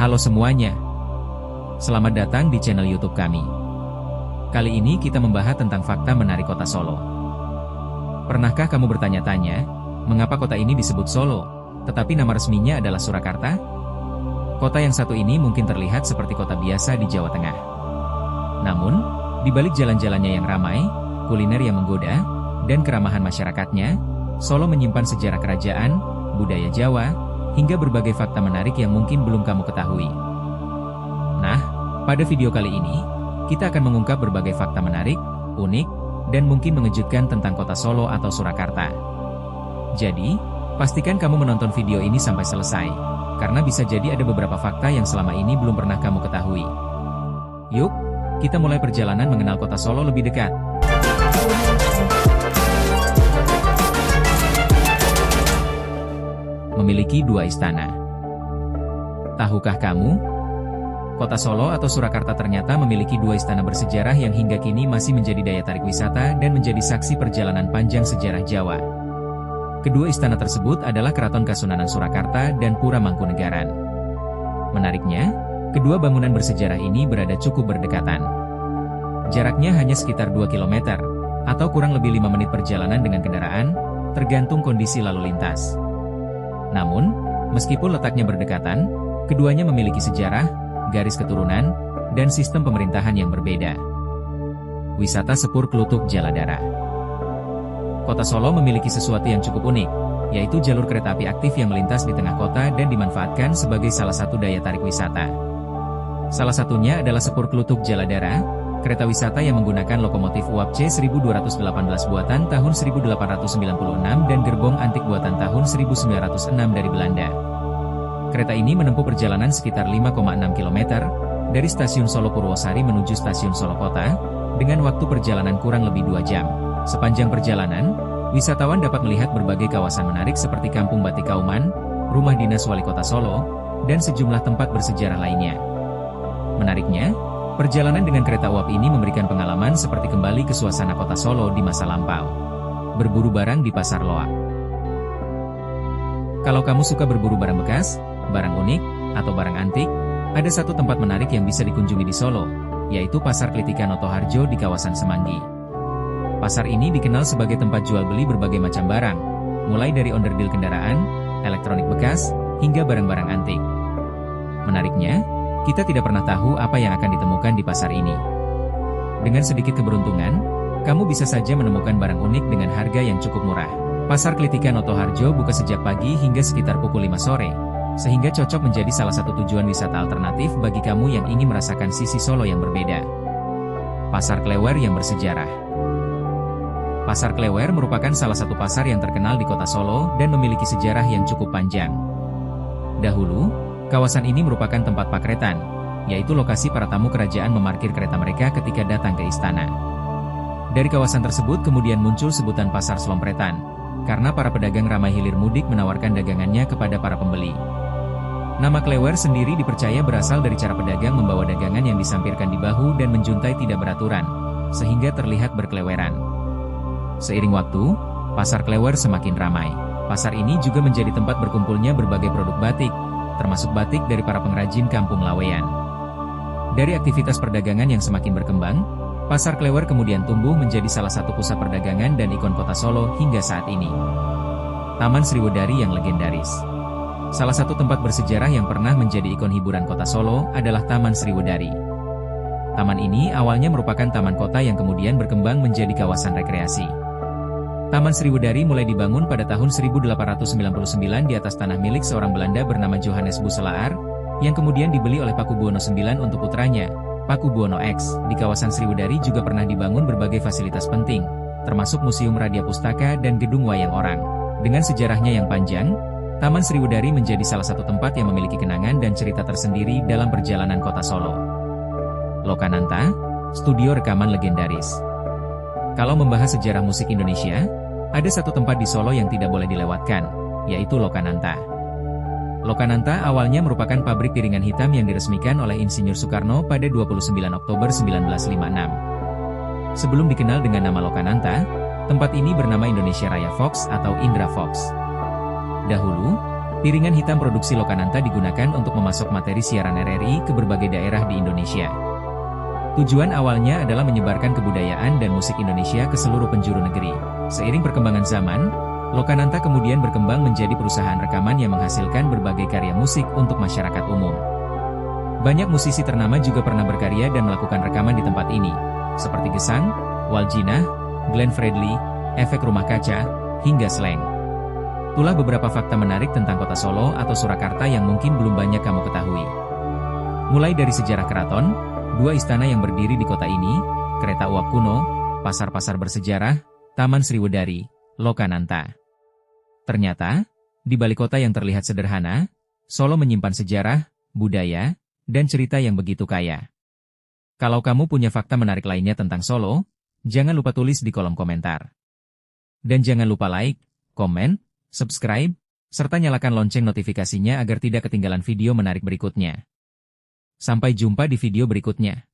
Halo semuanya, selamat datang di channel YouTube kami. Kali ini kita membahas tentang fakta menarik kota Solo. Pernahkah kamu bertanya-tanya, mengapa kota ini disebut Solo, tetapi nama resminya adalah Surakarta? Kota yang satu ini mungkin terlihat seperti kota biasa di Jawa Tengah. Namun, di balik jalan-jalannya yang ramai, kuliner yang menggoda, dan keramahan masyarakatnya, Solo menyimpan sejarah kerajaan, budaya Jawa, hingga berbagai fakta menarik yang mungkin belum kamu ketahui. Nah, pada video kali ini, kita akan mengungkap berbagai fakta menarik, unik, dan mungkin mengejutkan tentang kota Solo atau Surakarta. Jadi, pastikan kamu menonton video ini sampai selesai, karena bisa jadi ada beberapa fakta yang selama ini belum pernah kamu ketahui. Yuk, kita mulai perjalanan mengenal kota Solo lebih dekat. Memiliki dua istana. Tahukah kamu? Kota Solo atau Surakarta ternyata memiliki dua istana bersejarah yang hingga kini masih menjadi daya tarik wisata dan menjadi saksi perjalanan panjang sejarah Jawa. Kedua istana tersebut adalah Keraton Kasunanan Surakarta dan Pura Mangkunegaran. Menariknya, kedua bangunan bersejarah ini berada cukup berdekatan. Jaraknya hanya sekitar 2 km, atau kurang lebih 5 menit perjalanan dengan kendaraan, tergantung kondisi lalu lintas. Namun, meskipun letaknya berdekatan, keduanya memiliki sejarah, garis keturunan, dan sistem pemerintahan yang berbeda. Wisata Sepur Kluthuk Jaladara. Kota Solo memiliki sesuatu yang cukup unik, yaitu jalur kereta api aktif yang melintas di tengah kota dan dimanfaatkan sebagai salah satu daya tarik wisata. Salah satunya adalah Sepur Kluthuk Jaladara, kereta wisata yang menggunakan lokomotif uap C1218 buatan tahun 1896 dan gerbong antik buatan tahun 1906 dari Belanda. Kereta ini menempuh perjalanan sekitar 5,6 km, dari stasiun Solo Purwosari menuju stasiun Solo Kota, dengan waktu perjalanan kurang lebih 2 jam. Sepanjang perjalanan, wisatawan dapat melihat berbagai kawasan menarik seperti Kampung Batik Kauman, Rumah Dinas Wali Kota Solo, dan sejumlah tempat bersejarah lainnya. Menariknya, perjalanan dengan kereta uap ini memberikan pengalaman seperti kembali ke suasana kota Solo di masa lampau. Berburu barang di Pasar Loak. Kalau kamu suka berburu barang bekas, barang unik, atau barang antik, ada satu tempat menarik yang bisa dikunjungi di Solo, yaitu Pasar Klitikan Otoharjo di kawasan Semanggi. Pasar ini dikenal sebagai tempat jual beli berbagai macam barang, mulai dari onderdil kendaraan, elektronik bekas, hingga barang-barang antik. Menariknya, kita tidak pernah tahu apa yang akan ditemukan di pasar ini. Dengan sedikit keberuntungan, kamu bisa saja menemukan barang unik dengan harga yang cukup murah. Pasar Klitikan Otoharjo buka sejak pagi hingga sekitar pukul 5 sore, sehingga cocok menjadi salah satu tujuan wisata alternatif bagi kamu yang ingin merasakan sisi Solo yang berbeda. Pasar Klewer yang bersejarah. Pasar Klewer merupakan salah satu pasar yang terkenal di kota Solo dan memiliki sejarah yang cukup panjang. Dahulu, kawasan ini merupakan tempat pakretan, yaitu lokasi para tamu kerajaan memarkir kereta mereka ketika datang ke istana. Dari kawasan tersebut kemudian muncul sebutan Pasar Selompretan, karena para pedagang ramai hilir mudik menawarkan dagangannya kepada para pembeli. Nama Klewer sendiri dipercaya berasal dari cara pedagang membawa dagangan yang disampirkan di bahu dan menjuntai tidak beraturan, sehingga terlihat berkeleweran. Seiring waktu, Pasar Klewer semakin ramai. Pasar ini juga menjadi tempat berkumpulnya berbagai produk batik, termasuk batik dari para pengrajin Kampung Laweyan. Dari aktivitas perdagangan yang semakin berkembang, Pasar Klewer kemudian tumbuh menjadi salah satu pusat perdagangan dan ikon kota Solo hingga saat ini. Taman Sriwedari yang legendaris. Salah satu tempat bersejarah yang pernah menjadi ikon hiburan kota Solo adalah Taman Sriwedari. Taman ini awalnya merupakan taman kota yang kemudian berkembang menjadi kawasan rekreasi. Taman Sriwedari mulai dibangun pada tahun 1899 di atas tanah milik seorang Belanda bernama Johannes Bosselaar, yang kemudian dibeli oleh Pakubuwono IX untuk putranya, Pakubuwono X. Di kawasan Sriwedari juga pernah dibangun berbagai fasilitas penting, termasuk Museum Radia Pustaka dan Gedung Wayang Orang. Dengan sejarahnya yang panjang, Taman Sriwedari menjadi salah satu tempat yang memiliki kenangan dan cerita tersendiri dalam perjalanan kota Solo. Lokananta, studio rekaman legendaris. Kalau membahas sejarah musik Indonesia, ada satu tempat di Solo yang tidak boleh dilewatkan, yaitu Lokananta. Lokananta awalnya merupakan pabrik piringan hitam yang diresmikan oleh Insinyur Soekarno pada 29 Oktober 1956. Sebelum dikenal dengan nama Lokananta, tempat ini bernama Indonesia Raya Fox atau Indra Fox. Dahulu, Piringan hitam produksi Lokananta digunakan untuk memasok materi siaran RRI ke berbagai daerah di Indonesia. Tujuan awalnya adalah menyebarkan kebudayaan dan musik Indonesia ke seluruh penjuru negeri. Seiring perkembangan zaman, Lokananta kemudian berkembang menjadi perusahaan rekaman yang menghasilkan berbagai karya musik untuk masyarakat umum. Banyak musisi ternama juga pernah berkarya dan melakukan rekaman di tempat ini, seperti Gesang, Waljina, Glenn Fredly, Efek Rumah Kaca, hingga Slank. Itulah beberapa fakta menarik tentang kota Solo atau Surakarta yang mungkin belum banyak kamu ketahui. Mulai dari sejarah keraton, 2 istana yang berdiri di kota ini, kereta uap kuno, pasar-pasar bersejarah, Taman Sriwedari, Lokananta. Ternyata, di balik kota yang terlihat sederhana, Solo menyimpan sejarah, budaya, dan cerita yang begitu kaya. Kalau kamu punya fakta menarik lainnya tentang Solo, jangan lupa tulis di kolom komentar. Dan jangan lupa like, komen, subscribe, serta nyalakan lonceng notifikasinya agar tidak ketinggalan video menarik berikutnya. Sampai jumpa di video berikutnya.